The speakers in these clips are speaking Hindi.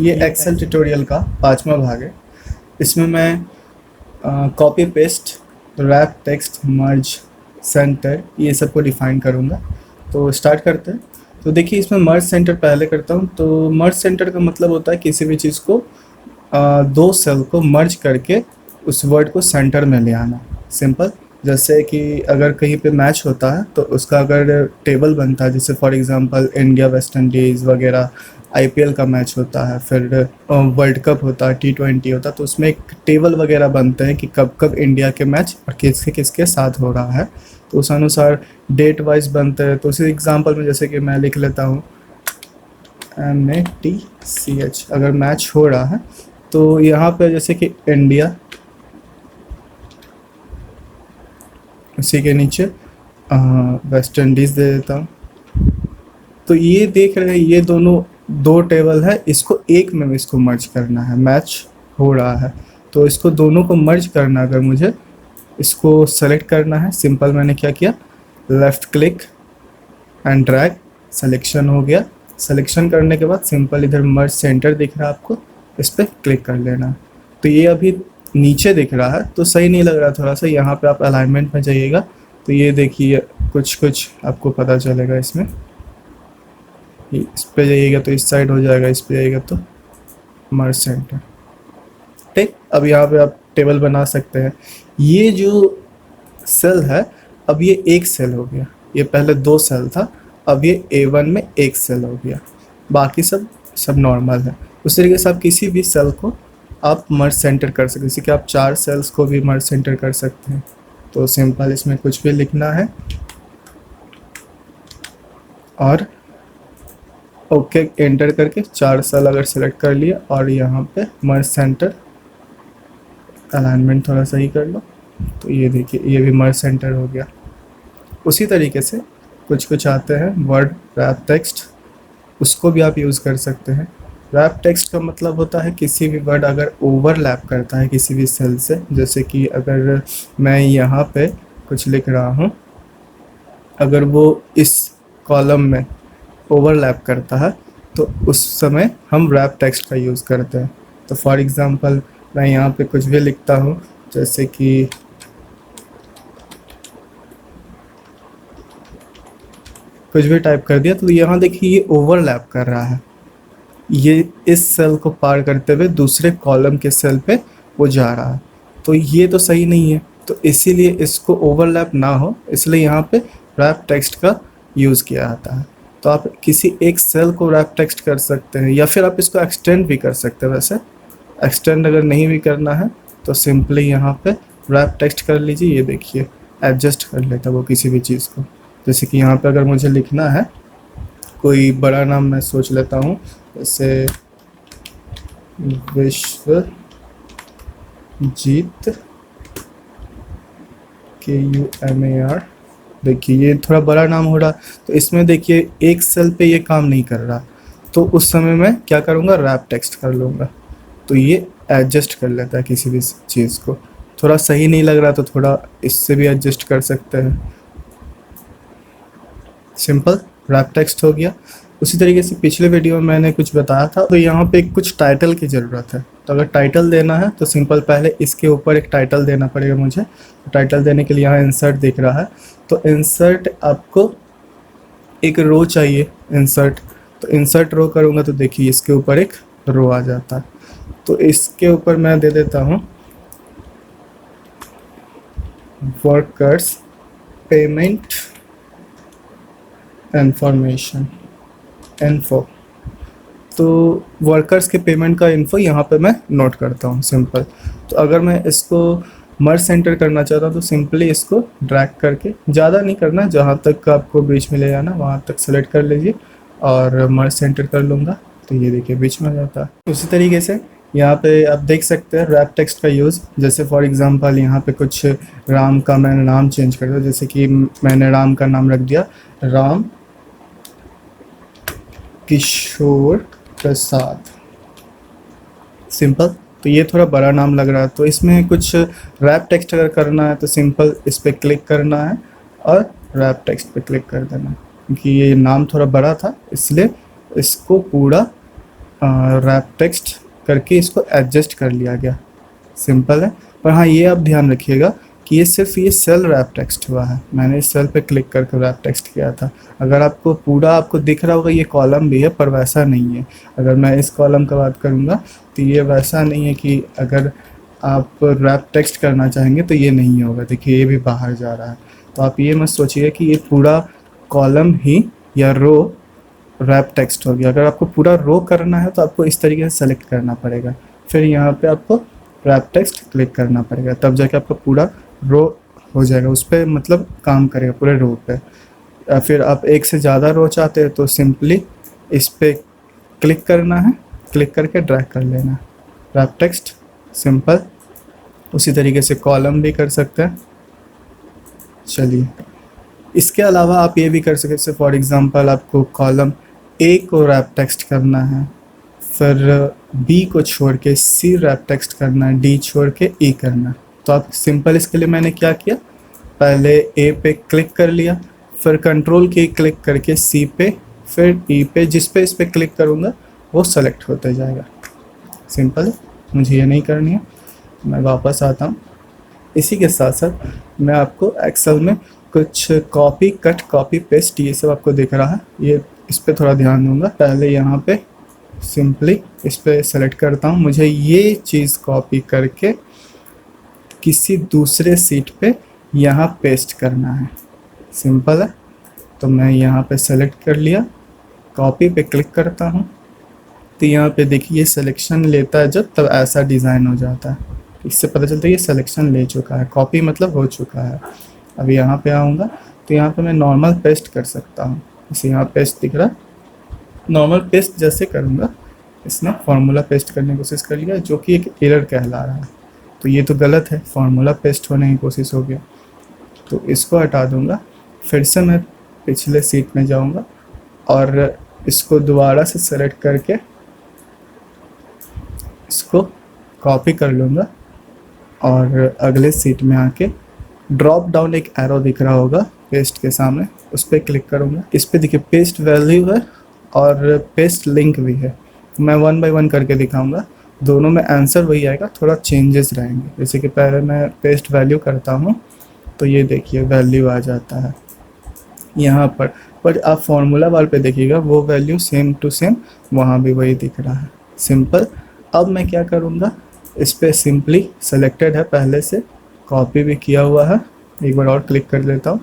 ये एक्सेल ट्यूटोरियल का 5वां भाग है। इसमें मैं कॉपी पेस्ट, रैप टेक्स्ट, मर्ज, सेंटर ये सब को डिफाइन करूँगा। तो स्टार्ट करते हैं। तो देखिए इसमें मर्ज सेंटर पहले करता हूँ। तो मर्ज सेंटर का मतलब होता है किसी भी चीज़ को दो सेल को मर्ज करके उस वर्ड को सेंटर में ले आना। सिंपल, जैसे कि अगर कहीं पे मैच होता है तो उसका अगर टेबल बनता है, जैसे for example India West Indies वगैरह, आईपीएल का मैच होता है, फिर वर्ल्ड कप होता है, T20 होता है, तो उसमें एक टेबल वगैरह बनते हैं कि कब कब इंडिया के मैच और किसके किसके साथ हो रहा है। तो उस अनुसार डेट वाइज बनते हैं। तो उसी एग्जांपल में जैसे कि मैं लिख लेता हूँ MATCH, अगर मैच हो रहा है तो यहाँ पे जैसे कि इंडिया, उसी के नीचे वेस्ट इंडीज़ दे देता हूँ। तो ये देख रहे हैं, ये दोनों दो टेबल है, इसको एक में इसको मर्ज करना है। मैच हो रहा है तो इसको दोनों को मर्ज करना, अगर मुझे इसको सेलेक्ट करना है, सिंपल मैंने क्या किया, left click and drag, selection हो गया। सिलेक्शन करने के बाद सिंपल इधर मर्ज सेंटर दिख रहा है आपको, इस पर क्लिक कर लेना। तो ये अभी नीचे दिख रहा है तो सही नहीं लग रहा, थोड़ा सा यहाँ पे आप अलाइनमेंट में जाइएगा तो ये देखिए कुछ आपको पता चलेगा। इसमें इस पे जाइएगा तो इस साइड हो जाएगा, इस पे जाइएगा तो मर्ज सेंटर। ठीक, अब यहाँ पे आप टेबल बना सकते हैं। ये जो सेल है अब ये एक सेल हो गया, ये पहले दो सेल था, अब ये A1 में एक सेल हो गया, बाकी सब नॉर्मल है। उस तरीके से आप किसी भी सेल को आप मर्ज सेंटर कर सकते हैं, जैसे कि आप 4 सेल्स को भी मर्ज सेंटर कर सकते हैं। तो सिंपल इसमें कुछ भी लिखना है और ओके एंटर करके 4 सेल अगर सेलेक्ट कर लिया और यहाँ पे मर्ज सेंटर, अलाइनमेंट थोड़ा सही कर लो तो ये देखिए ये भी मर्ज सेंटर हो गया। उसी तरीके से कुछ आते हैं वर्ड रैप टेक्स्ट, उसको भी आप यूज़ कर सकते हैं। रैप टेक्स्ट का मतलब होता है किसी भी वर्ड अगर ओवरलैप करता है किसी भी सेल से, जैसे कि अगर मैं यहाँ पे कुछ लिख रहा हूँ, अगर वो इस कॉलम में ओवरलैप करता है तो उस समय हम रैप टेक्स्ट का यूज़ करते हैं। तो फॉर एग्ज़ाम्पल मैं यहाँ पे कुछ भी लिखता हूँ, जैसे कि कुछ भी टाइप कर दिया तो यहाँ देखिए ये ओवरलैप कर रहा है, ये इस सेल को पार करते हुए दूसरे कॉलम के सेल पे वो जा रहा है। तो ये तो सही नहीं है, तो इसीलिए इसको ओवरलैप ना हो इसलिए यहाँ पे रैप टेक्स्ट का यूज़ किया जाता है। तो आप किसी एक सेल को रैप टेक्स्ट कर सकते हैं या फिर आप इसको एक्सटेंड भी कर सकते हैं। वैसे एक्सटेंड अगर नहीं भी करना है तो सिंपली यहाँ पे रैप टेक्स्ट कर लीजिए। ये देखिए एडजस्ट कर लेता है वो किसी भी चीज़ को। जैसे कि यहाँ पे अगर मुझे लिखना है कोई बड़ा नाम, मैं सोच लेता हूँ जैसे विश्वजीत, KUMAR, देखिए ये थोड़ा बड़ा नाम हो रहा, तो इसमें देखिए एक सेल पे ये काम नहीं कर रहा, तो उस समय मैं क्या करूँगा, रैप टेक्स्ट कर लूँगा। तो ये एडजस्ट कर लेता है किसी भी चीज़ को। थोड़ा सही नहीं लग रहा तो थोड़ा इससे भी एडजस्ट कर सकते हैं। सिंपल रैप टेक्स्ट हो गया। उसी तरीके से पिछले वीडियो में मैंने कुछ बताया था, तो यहाँ पे कुछ टाइटल की ज़रूरत है। तो अगर टाइटल देना है तो सिंपल पहले इसके ऊपर एक टाइटल देना पड़ेगा मुझे। तो टाइटल देने के लिए यहाँ इंसर्ट दिख रहा है, तो इंसर्ट आपको एक रो चाहिए इंसर्ट, तो इंसर्ट रो करूँगा तो देखिए इसके ऊपर एक रो आ जाता है। तो इसके ऊपर मैं दे देता हूँ वर्कर्स पेमेंट इंफॉर्मेशन, इन्फो। तो वर्कर्स के पेमेंट का इन्फो यहाँ पे मैं नोट करता हूँ सिंपल। तो अगर मैं इसको मर्ज सेंटर करना चाहता हूँ तो सिंपली इसको ड्रैग करके, ज़्यादा नहीं करना, जहाँ तक आपको बीच में ले जाना वहाँ तक सेलेक्ट कर लीजिए और मर्ज सेंटर कर लूँगा तो ये देखिए बीच में आ जाता है। उसी तरीके से यहाँ पे आप देख सकते हैं रैप टेक्स्ट का यूज़। जैसे फॉर एग्जांपल यहाँ पे कुछ राम का मैंने नाम चेंज कर दिया, जैसे कि मैंने राम का नाम रख दिया राम किशोर प्रसाद, सिंपल। तो ये थोड़ा बड़ा नाम लग रहा है, तो इसमें कुछ रैप टेक्स्ट अगर करना है तो सिंपल इस पर क्लिक करना है और रैप टेक्स्ट पे क्लिक कर देना, क्योंकि ये नाम थोड़ा बड़ा था इसलिए इसको पूरा रैप टेक्स्ट करके इसको एडजस्ट कर लिया गया। सिंपल है। पर हाँ, ये आप ध्यान रखिएगा कि ये सिर्फ ये सेल रैप टेक्स्ट हुआ है। मैंने इस सेल पे क्लिक करके रैप टेक्स्ट किया था। अगर आपको पूरा आपको दिख रहा होगा ये कॉलम भी है, पर वैसा नहीं है। अगर मैं इस कॉलम का बात करूँगा तो ये वैसा नहीं है कि अगर आप रैप टेक्स्ट करना चाहेंगे तो ये नहीं होगा। देखिए ये भी बाहर जा रहा है। तो आप ये मत सोचिए कि ये पूरा कॉलम ही या रो रैप टेक्स्ट हो गया। अगर आपको पूरा रो करना है तो आपको इस तरीके से सेलेक्ट करना पड़ेगा, फिर यहाँ पे आपको रैप टेक्स्ट क्लिक करना पड़ेगा, तब जाके आपका पूरा रो हो जाएगा, उस पर मतलब काम करेगा पूरे रो पे। या फिर आप एक से ज़्यादा रो चाहते हैं तो सिंपली इस पर क्लिक करना है, क्लिक करके ड्रैग कर लेना, रैप टेक्स्ट। सिंपल। उसी तरीके से कॉलम भी कर सकते हैं। चलिए, इसके अलावा आप ये भी कर सकते हैं, फॉर एग्जांपल आपको कॉलम ए को रैप टेक्स्ट करना है, फिर बी को छोड़ के सी रैप टेक्स्ट करना है, डी छोड़ के ई करना है। तो आप सिंपल इसके लिए मैंने क्या किया, पहले ए पे क्लिक कर लिया, फिर कंट्रोल की क्लिक करके सी पे, फिर ई पे, जिस पे इस पे क्लिक करूँगा वो सेलेक्ट होते जाएगा। सिंपल है। मुझे ये नहीं करनी है, मैं वापस आता हूँ। इसी के साथ साथ मैं आपको एक्सेल में कुछ कॉपी कट कॉपी पेस्ट ये सब आपको दिख रहा है, ये इस पे थोड़ा ध्यान दूंगा। पहले यहाँ पे सिंपली इस पे सेलेक्ट करता हूँ, मुझे ये चीज़ कॉपी करके किसी दूसरे सीट पे यहाँ पेस्ट करना है। सिंपल है। तो मैं यहाँ पे सेलेक्ट कर लिया, कॉपी पे क्लिक करता हूँ, तो यहाँ पे देखिए सिलेक्शन लेता है जब, तब ऐसा डिज़ाइन हो जाता है। इससे पता चलता है ये सिलेक्शन ले चुका है, कॉपी मतलब हो चुका है। अब यहाँ पे आऊँगा तो यहाँ पे मैं नॉर्मल पेस्ट कर सकता हूँ। इसे यहाँ पेस्ट दिख रहा है, नॉर्मल पेस्ट जैसे करूँगा, इसने फार्मूला पेस्ट करने की कोशिश कर लिया, जो कि एक एरर कहला रहा है। तो ये तो गलत है, फार्मूला पेस्ट होने की कोशिश हो गया, तो इसको हटा दूँगा। फिर से मैं पिछले सीट में जाऊँगा और इसको दोबारा से सेलेक्ट करके इसको कॉपी कर लूँगा और अगले सीट में आके ड्रॉप डाउन एक एरो दिख रहा होगा पेस्ट के सामने, उस पर क्लिक करूँगा। इस पर देखिए पेस्ट वैल्यू है और पेस्ट लिंक भी है। मैं 1 बाय 1 करके दिखाऊंगा, दोनों में आंसर वही आएगा, थोड़ा चेंजेस रहेंगे। जैसे कि पहले मैं पेस्ट वैल्यू करता हूँ तो ये देखिए वैल्यू आ जाता है यहाँ पर आप फॉर्मूला बार पे देखिएगा वो वैल्यू सेम टू सेम वहाँ भी वही दिख रहा है। सिंपल। अब मैं क्या करूँगा, इस पर सिंपली सेलेक्टेड है पहले से, कॉपी भी किया हुआ है, एक बार और क्लिक कर लेता हूँ,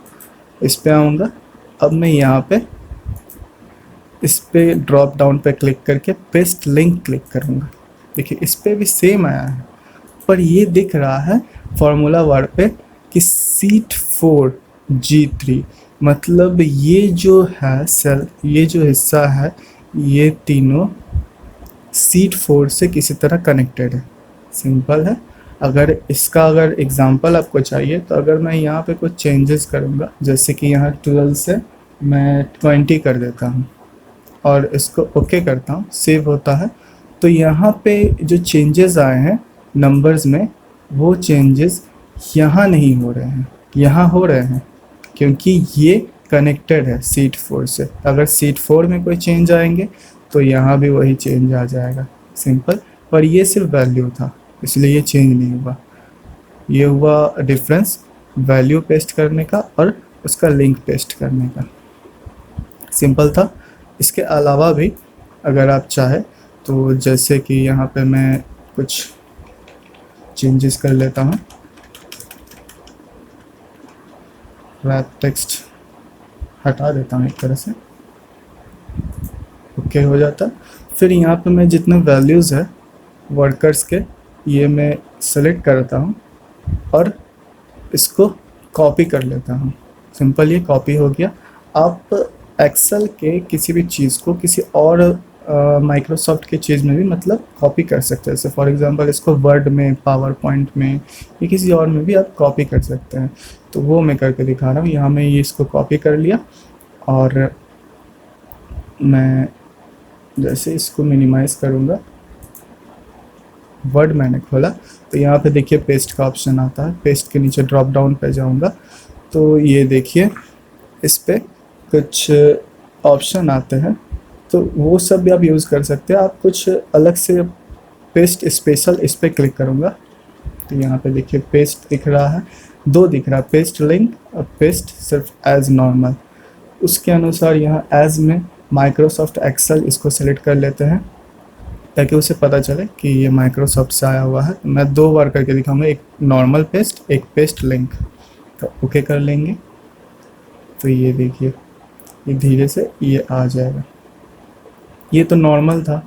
इस पे आऊँगा। अब मैं यहाँ पे इस पे ड्रॉप डाउन पे क्लिक करके पेस्ट लिंक क्लिक करूँगा। देखिए इस पे भी सेम आया है, पर ये दिख रहा है फॉर्मूला वर्ड पे कि सीट 4 G3, मतलब ये जो है सेल, ये जो हिस्सा है, ये तीनों सीट 4 से किसी तरह कनेक्टेड है। सिंपल है। अगर एग्जांपल आपको चाहिए तो अगर मैं यहाँ पे कुछ चेंजेस करूँगा, जैसे कि यहाँ 12 से मैं 20 कर देता हूँ और इसको ओके करता हूँ, सेव होता है, तो यहाँ पे जो चेंजेस आए हैं नंबर्स में, वो चेंजेस यहाँ नहीं हो रहे हैं, यहाँ हो रहे हैं, क्योंकि ये कनेक्टेड है सीट 4 से। अगर सीट 4 में कोई चेंज आएंगे तो यहाँ भी वही चेंज आ जाएगा। सिंपल। पर ये सिर्फ वैल्यू था, इसलिए ये चेंज नहीं हुआ। ये हुआ डिफरेंस वैल्यू पेस्ट करने का और उसका लिंक पेस्ट करने का। सिंपल था। इसके अलावा भी अगर आप चाहे तो, जैसे कि यहाँ पे मैं कुछ चेंजेस कर लेता हूँ, रैप टेक्स्ट हटा देता हूँ एक तरह से, ओके हो जाता। फिर यहाँ पे मैं जितने वैल्यूज़ है वर्कर्स के, ये मैं सेलेक्ट करता हूँ और इसको कॉपी कर लेता हूँ। सिंपल, ये कॉपी हो गया। आप एक्सेल के किसी भी चीज़ को किसी और माइक्रोसॉफ्ट की चीज़ में भी मतलब कॉपी कर सकते हैं। जैसे फॉर एग्जांपल इसको वर्ड में, पावर पॉइंट में या किसी और में भी आप कॉपी कर सकते हैं। तो वो मैं करके दिखा रहा हूँ। यहाँ मैं ये इसको कॉपी कर लिया और मैं जैसे इसको मिनिमाइज़ करूँगा, वर्ड मैंने खोला तो यहाँ पे देखिए पेस्ट का ऑप्शन आता है। पेस्ट के नीचे ड्रॉप डाउन पे जाऊँगा तो ये देखिए इस पे कुछ ऑप्शन आते हैं, तो वो सब भी आप यूज़ कर सकते हैं। आप कुछ अलग से पेस्ट स्पेशल इस पर क्लिक करूँगा तो यहाँ पे देखिए पेस्ट दिख रहा है, दो दिख रहा है, पेस्ट लिंक और पेस्ट सिर्फ एज नॉर्मल। उसके अनुसार यहाँ एज में माइक्रोसॉफ्ट एक्सेल इसको सेलेक्ट कर लेते हैं ताकि उसे पता चले कि ये माइक्रोसॉफ्ट से आया हुआ है। मैं 2 बार करके दिखाऊंगा, एक नॉर्मल पेस्ट, एक पेस्ट लिंक। तो ओके कर लेंगे तो ये देखिए ये धीरे से ये आ जाएगा। ये तो नॉर्मल था।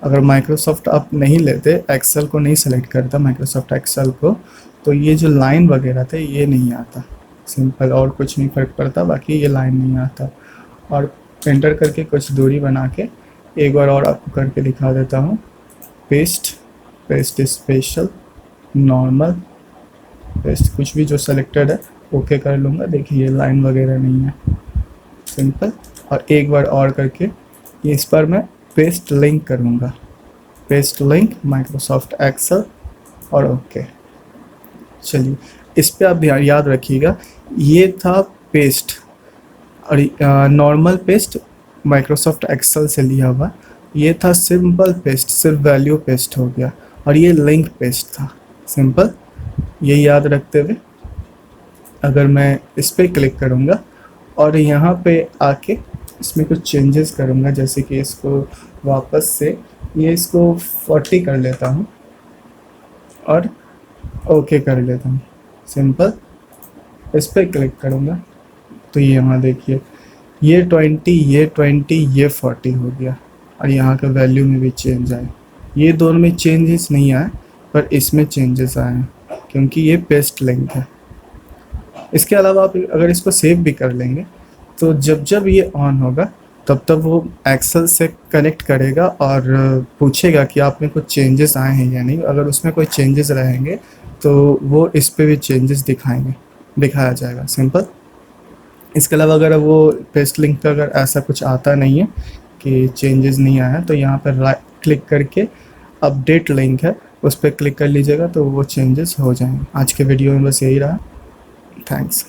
अगर माइक्रोसॉफ्ट आप नहीं लेते, एक्सेल को नहीं सेलेक्ट करता माइक्रोसॉफ्ट एक्सेल को, तो ये जो लाइन वगैरह थे ये नहीं आता। सिंपल, और कुछ नहीं फ़र्क पड़ता, बाकी ये लाइन नहीं आता। और एंटर करके कुछ दूरी बना के एक बार और आपको करके दिखा देता हूँ। Paste, paste special, normal, paste, कुछ भी जो सेलेक्टेड है ओके कर लूँगा। देखिए ये लाइन वगैरह नहीं है, सिंपल। और एक बार और करके ये इस पर मैं पेस्ट लिंक करूँगा, पेस्ट लिंक माइक्रोसॉफ्ट एक्सेल और ओके। चलिए इस पे आप ध्यान याद रखिएगा, ये था पेस्ट और नॉर्मल पेस्ट माइक्रोसॉफ्ट एक्सेल से लिया हुआ, ये था सिंपल पेस्ट, सिर्फ वैल्यू पेस्ट हो गया, और ये लिंक पेस्ट था। सिंपल, ये याद रखते हुए अगर मैं इस पर क्लिक करूँगा और यहाँ पे आके इसमें कुछ चेंजेस करूँगा, जैसे कि इसको वापस से ये इसको 40 कर लेता हूँ और ओके कर लेता हूँ। सिंपल, इस पर क्लिक करूँगा तो ये यहाँ देखिए ये 20, ये 20, ये 40 हो गया, और यहाँ का वैल्यू में भी चेंज आए। ये दोनों में चेंजेस नहीं आए पर इसमें चेंजेस आए हैं क्योंकि ये पेस्ट लिंक है। इसके अलावा आप अगर इसको सेव भी कर लेंगे तो जब जब ये ऑन होगा तब तब वो एक्सेल से कनेक्ट करेगा और पूछेगा कि आप में कुछ चेंजेस आए हैं या नहीं। अगर उसमें कोई चेंजेस रहेंगे तो वो इस पे भी चेंजेस दिखाया जाएगा। सिंपल। इसके अलावा अगर वो पेस्ट लिंक पे अगर ऐसा कुछ आता नहीं है कि चेंजेस नहीं आया तो यहाँ पर राइट क्लिक करके अपडेट लिंक है उस पर क्लिक कर लीजिएगा तो वो चेंजेस हो जाएंगे। आज के वीडियो में बस यही रहा। थैंक्स।